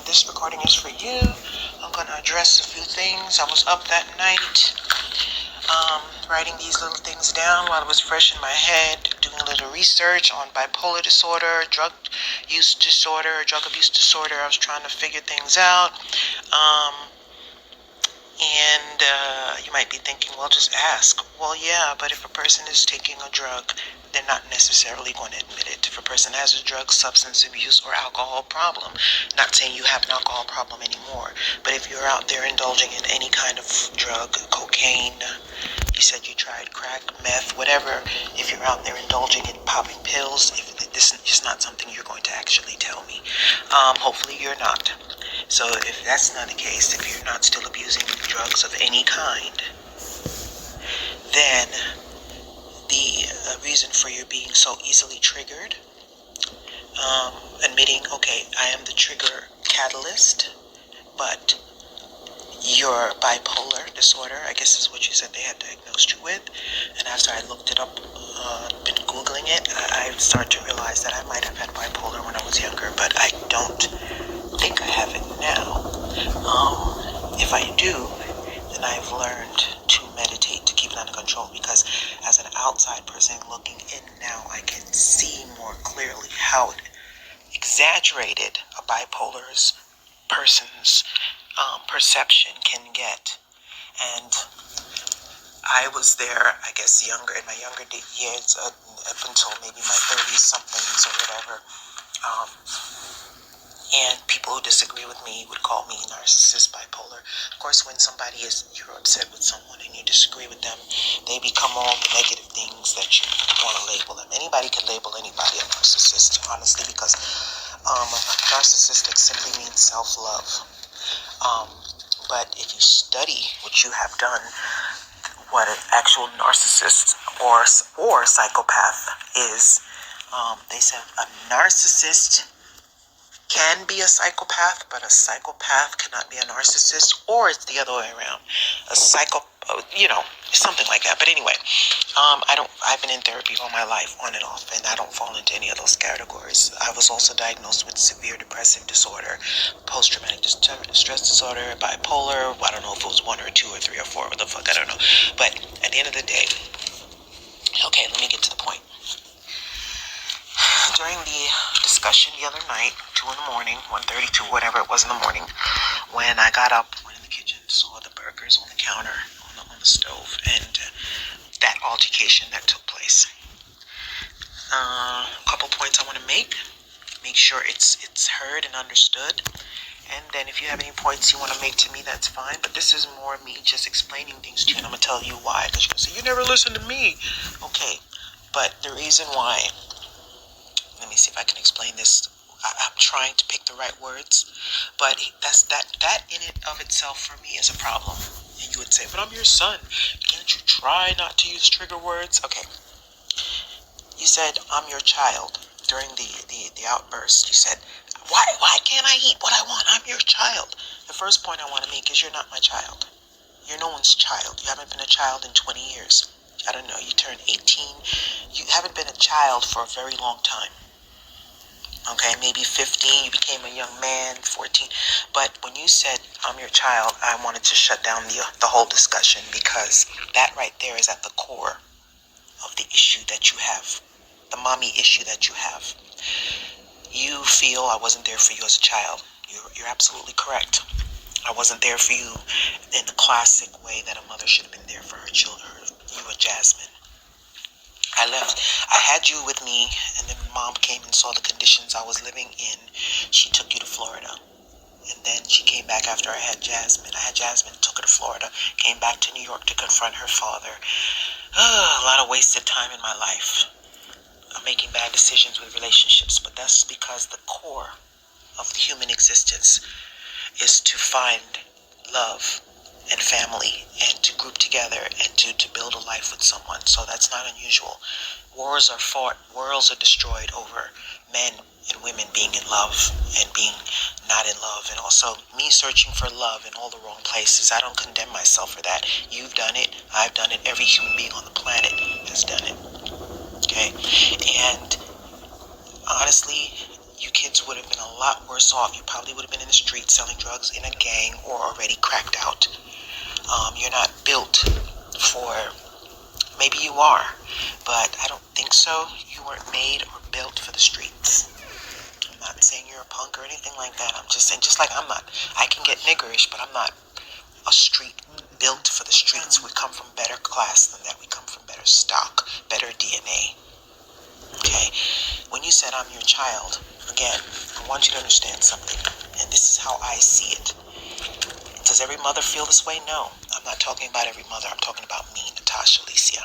This recording is for you. I'm going to address a few things. I was up that night writing these little things down while it was fresh in my head, doing a little research on bipolar disorder, drug use disorder, drug abuse disorder. I was trying to figure things out. And you might be thinking, well, just ask. Well, yeah, but if a person is taking a drug, they're not necessarily going to admit it. If a person has a drug, substance abuse, or alcohol problem, not saying you have an alcohol problem anymore, but if you're out there indulging in any kind of drug, cocaine, you said you tried crack, meth, whatever, if you're out there indulging in popping pills, if this is not something you're going to actually tell me. Hopefully you're not. So if that's not the case, if you're not still abusing drugs of any kind, then the reason for your being so easily triggered, admitting, okay, I am the trigger catalyst, but your bipolar disorder, I guess is what you said they had diagnosed you with. And after I looked it up, been Googling it, I started to realize that I might have had bipolar when I was younger, but I don't think I have it now. If I do, then I've learned to meditate to keep it under control, because as an outside person looking in now, I can see more clearly how exaggerated a bipolar person's perception can get. And I was there, I guess, in my younger years, up until maybe my 30s somethings or whatever. And people who disagree with me would call me narcissist, bipolar. Of course, when you're upset with someone and you disagree with them, they become all the negative things that you want to label them. Anybody can label anybody a narcissist, honestly, because narcissistic simply means self-love. But if you study what you have done, what an actual narcissist or psychopath is, they said a narcissist can be a psychopath, but a psychopath cannot be a narcissist, or it's the other way around. Something like that. But anyway, I've been in therapy all my life, on and off, and I don't fall into any of those categories. I was also diagnosed with severe depressive disorder, post-traumatic stress disorder, bipolar. I don't know if it was 1 or 2 or 3 or 4, what the fuck, I don't know. But at the end of the day, okay, let me get to the point. During the discussion the other night, 2 in the morning, 1:32, whatever it was in the morning, when I got up, went in the kitchen, saw the burgers on the counter, on the stove, and that altercation that took place. A couple points I want to make sure it's heard and understood. And then if you have any points you want to make to me, that's fine. But this is more me just explaining things to you, and I'm going to tell you why. Because you're going to say, you never listen to me. Okay, but the reason why, let me see if I can explain this. I'm trying to pick the right words, but that in and of itself for me is a problem. And you would say, but I'm your son. Can't you try not to use trigger words? Okay. You said, I'm your child. During the outburst, you said, why can't I eat what I want? I'm your child. The first point I want to make is you're not my child. You're no one's child. You haven't been a child in 20 years. I don't know, you turned 18. You haven't been a child for a very long time. Okay, maybe 15, you became a young man, 14. But when you said, I'm your child, I wanted to shut down the whole discussion, because that right there is at the core of the issue that you have, the mommy issue that you have. You feel I wasn't there for you as a child. You're absolutely correct. I wasn't there for you in the classic way that a mother should have been there for her children, you and Jasmine. I had you with me, and then mom came and saw the conditions I was living in. She took you to Florida. And then she came back after I had Jasmine. I had Jasmine, took her to Florida, came back to New York to confront her father. A lot of wasted time in my life. I'm making bad decisions with relationships, but that's because the core of the human existence is to find love and family, and to group together, and to build a life with someone. So that's not unusual. Wars are fought, worlds are destroyed over men and women being in love and being not in love, and also me searching for love in all the wrong places. I don't condemn myself for that. You've done it, I've done it, every human being on the planet has done it. Okay? And honestly, you kids would have been a lot worse off. You probably would have been in the street selling drugs in a gang or already cracked out. You're not built for, maybe you are, but I don't think so. You weren't made or built for the streets. I'm not saying you're a punk or anything like that. I'm just saying, just like I'm not, I can get niggerish, but I'm not a street built for the streets. We come from better class than that. We come from better stock, better DNA. Okay? When you said I'm your child, again, I want you to understand something, and this is how I see it. Does every mother feel this way? No. I'm not talking about every mother. I'm talking about me, Natasha Alicia.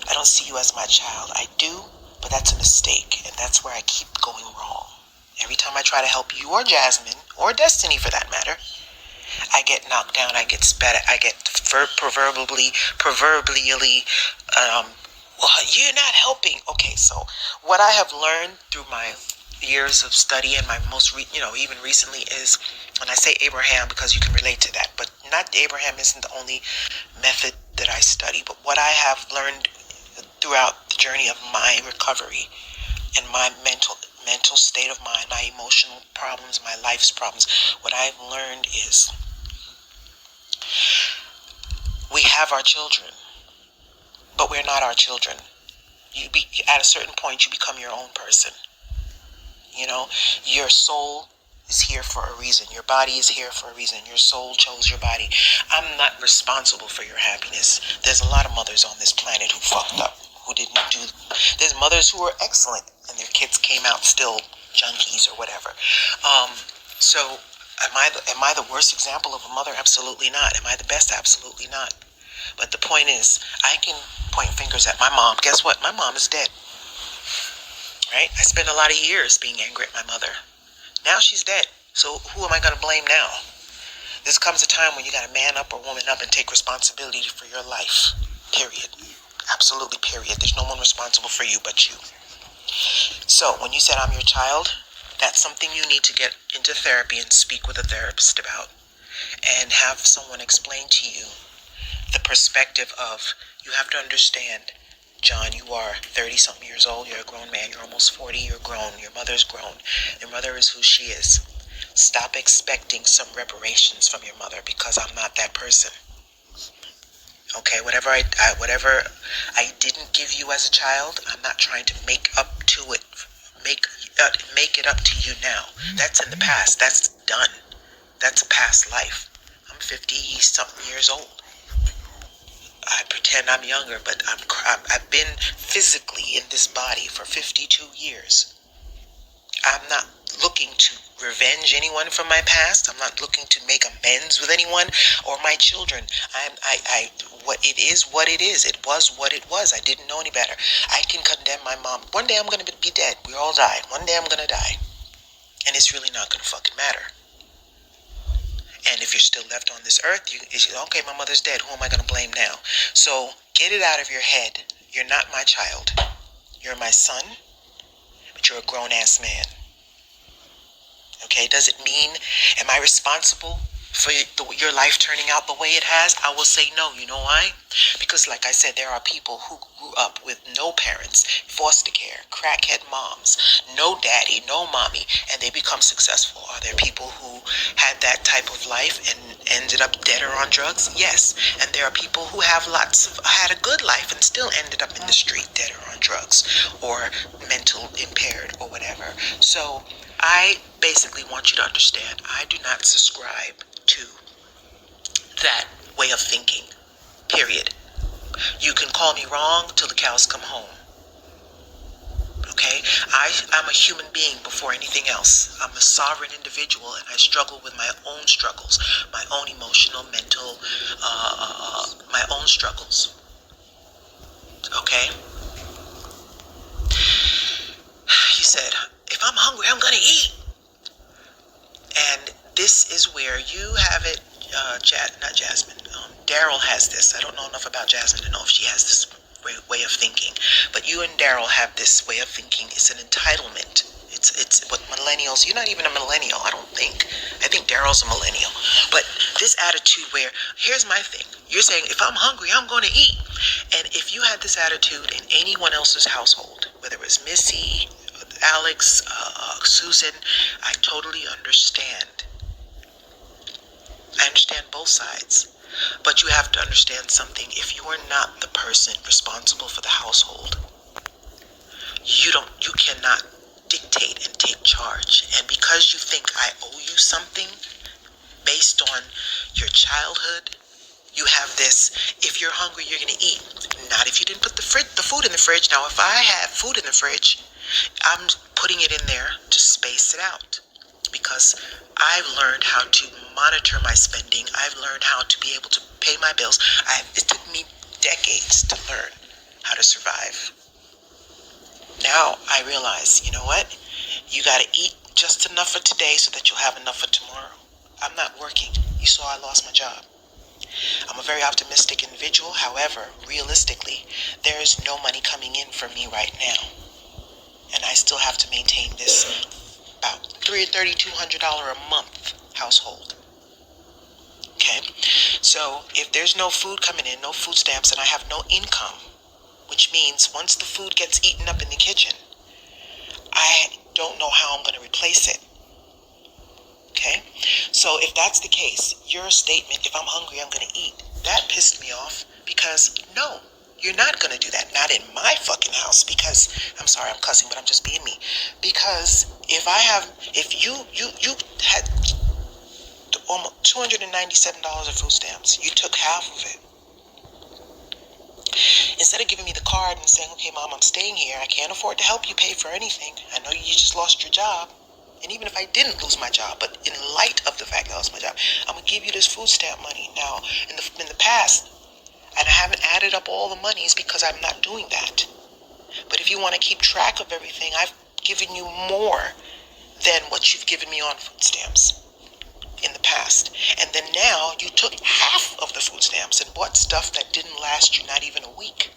I don't see you as my child. I do, but that's a mistake, and that's where I keep going wrong. Every time I try to help you or Jasmine, or Destiny for that matter, I get knocked down, I get spat at, I get proverbially, well, you're not helping. Okay, so what I have learned through my years of study and my most, even recently is, when I say Abraham, because you can relate to that, but not Abraham isn't the only method that I study, but what I have learned throughout the journey of my recovery and my mental state of mind, my emotional problems, my life's problems, what I've learned is we have our children, but we're not our children. At a certain point, you become your own person. Your soul is here for a reason. Your body is here for a reason. Your soul chose your body. I'm not responsible for your happiness. There's a lot of mothers on this planet who fucked up, who didn't do. There's mothers who are excellent, and their kids came out still junkies or whatever. So am I the worst example of a mother? Absolutely not. Am I the best? Absolutely not. But the point is, I can point fingers at my mom. Guess what? My mom is dead. Right? I spent a lot of years being angry at my mother. Now she's dead. So who am I going to blame now? There comes a time when you got to man up or woman up and take responsibility for your life. Period. Absolutely, period. There's no one responsible for you but you. So when you said I'm your child, that's something you need to get into therapy and speak with a therapist about. And have someone explain to you the perspective of, you have to understand, John, you are 30-something years old. You're a grown man. You're almost 40. You're grown. Your mother's grown. Your mother is who she is. Stop expecting some reparations from your mother, because I'm not that person. Okay, whatever I didn't give you as a child, I'm not trying to make up to it. Make it up to you now. That's in the past. That's done. That's a past life. I'm 50-something years old. I pretend I'm younger, but I've been physically in this body for 52 years. I'm not looking to revenge anyone from my past. I'm not looking to make amends with anyone or my children. What it is, what it is. It was what it was. I didn't know any better. I can condemn my mom. One day I'm going to be dead. We all die. One day I'm going to die. And it's really not going to fucking matter. And if you're still left on this earth, okay, my mother's dead. Who am I going to blame now? So get it out of your head. You're not my child. You're my son, but you're a grown-ass man. Okay, does it mean, am I responsible for your life turning out the way it has? I will say no. You know why? Because like I said, there are people who grew up with no parents, foster care, crackhead moms, no daddy, no mommy, and they become successful. Are there people who had that type of life and ended up dead or on drugs? Yes. And there are people who have had a good life and still ended up in the street dead or on drugs or mental impaired or whatever. So I basically want you to understand, I do not subscribe to that way of thinking, period. You can call me wrong till the cows come home. Okay? I'm a human being before anything else. I'm a sovereign individual, and I struggle with my own struggles, my own emotional, mental, my own struggles. Okay? You said, if I'm hungry, I'm going to eat. And this is where you have it, not Jasmine, Daryl has this. I don't know enough about Jasmine to know if she has this way of thinking. But you and Daryl have this way of thinking. It's an entitlement. It's what millennials, you're not even a millennial, I don't think. I think Daryl's a millennial. But this attitude where, here's my thing. You're saying, if I'm hungry, I'm going to eat. And if you had this attitude in anyone else's household, whether it was Missy, Alex, Susan, I totally understand. I understand both sides. But you have to understand something. If you are not the person responsible for the household, you cannot dictate and take charge. And because you think I owe you something based on your childhood, you have this, if you're hungry, you're going to eat. Not if you didn't put the food in the fridge. Now, if I have food in the fridge, I'm putting it in there to space it out. Because I've learned how to monitor my spending. I've learned how to be able to pay my bills. It took me decades to learn how to survive. Now I realize, you know what? You got to eat just enough for today so that you'll have enough for tomorrow. I'm not working. You saw I lost my job. I'm a very optimistic individual. However, realistically, there is no money coming in for me right now. And I still have to maintain this about $3,200 a month household. Okay? So if there's no food coming in, no food stamps, and I have no income, which means once the food gets eaten up in the kitchen, I don't know how I'm going to replace it. Okay? So if that's the case, your statement, if I'm hungry, I'm going to eat, that pissed me off because no, you're not going to do that. Not in my fucking house because, I'm sorry, I'm cussing, but I'm just being me. Because if you had almost $297 of food stamps, you took half of it. Instead of giving me the card and saying, okay, Mom, I'm staying here. I can't afford to help you pay for anything. I know you just lost your job. And even if I didn't lose my job, but in light of the fact that I lost my job, I'm going to give you this food stamp money. Now, in the past, and I haven't added up all the monies because I'm not doing that. But if you want to keep track of everything, I've given you more than what you've given me on food stamps in the past. And then now you took half of the food stamps and bought stuff that didn't last you not even a week.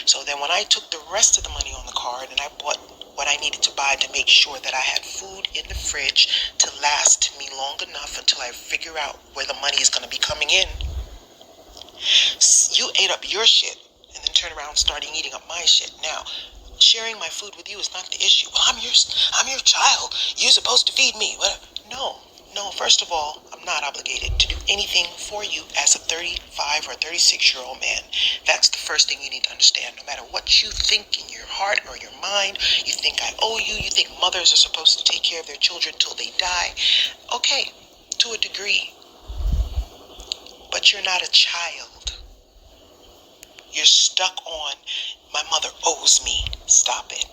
So then when I took the rest of the money on the card and I bought what I needed to buy to make sure that I had food in the fridge to last me long enough until I figure out where the money is going to be coming in, you ate up your shit and then turn around starting eating up my shit. Now, sharing my food with you is not the issue. Well, I'm your child. You're supposed to feed me. No, first of all, I'm not obligated to do anything for you as a 35 or 36-year-old man. That's the first thing you need to understand. No matter what you think in your heart or your mind, you think I owe you, you think mothers are supposed to take care of their children till they die. Okay, to a degree. But you're not a child. You're stuck on, my mother owes me. Stop it.